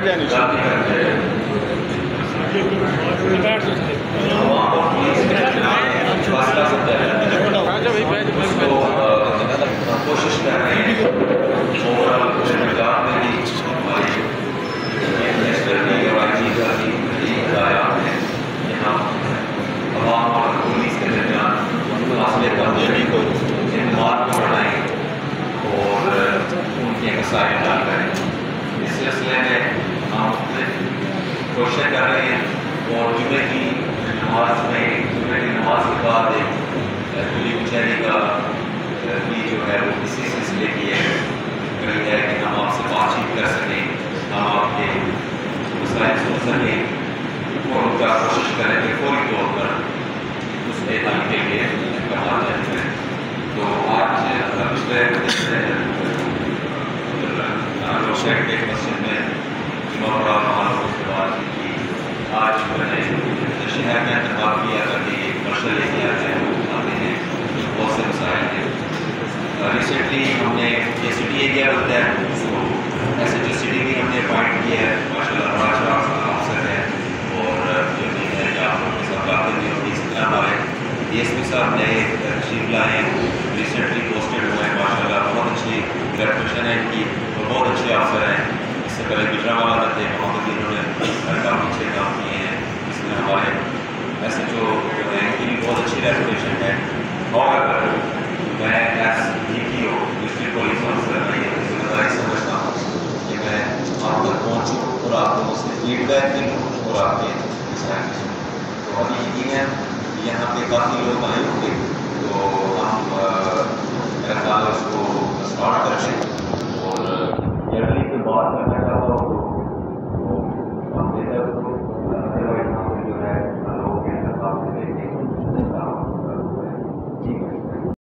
بیٹھ جائیں کوشش کر رہے ہیں عوام اور پولیس کے درمیان فاصلے کو بڑھائیں اور ان کے مسائل حل کریں. اس سلسلے میں ہم کوشش کر رہے ہیں اور جمعے کی نماز کے بعد ایک کلی کچہری کا بھی جو ہے وہ اسی سلسلے کی ہے کہ ہم آپ سے بات چیت کر سکیں, ہم آپ کے مسائل سن سکیں اور ان کا کوشش کریں کہ فوری طور پر اس کے حل کے لیے اقدامات جائیں. تو آج پچھلے شہر کے مسجد میں جمعہ پڑھا ہمارا اس کے بعد کی آج میں نے شہر میں انتخاب کیا تھا کہ ایک مرشل لے کے آتے ہیں, وہ آتے ہیں بہت سے مسائل ہیں. ریسنٹلی ہم نے یہ سٹی ایریا ہوتا ہے ایس ایچ او سٹی بھی ہم نے اپوائنٹ کیا ہے, ماشاء اللہ بڑا اچھا آفسر ہے اور جو بھی ہے آپ کے ساتھ باتیں بھی ہوتی اس طرح ہمارے ڈی ایس پی صاحب نئے تشریف لائے ہیں, ریسنٹلی پوسٹڈ ہوئے ہیں, ماشاء اللہ بہت اچھی ریپوٹیشن ہے ان کی اور بہت اچھے آفسر ہیں. اس سے پہلے گجرانوالہ تھے, وہاں پہ بھی انہوں نے کافی اچھے کام کیے ہیں. اس میں ہمارے ایس ایچ او جو ہے ان کی بھی بہت اچھی ریپوٹیشن ہے. اور میں ایس ڈی پی او ڈسٹرکٹ پولیس آفیسر میں یہ ذمہ داری سمجھتا ہوں کہ میں آپ تک پہنچوں اور آپ لوگوں سے فیڈ بیک بھی لوں اور آپ کے مسائل بھی سنوں. تو ابھی یقین ہے یہاں پہ کافی لوگ آئے ہوں گے, تو ہم میرا خیال ہے اس کو اسٹارٹ کریں اور جنرلی کوئی بات کرنا چاہتا ہوں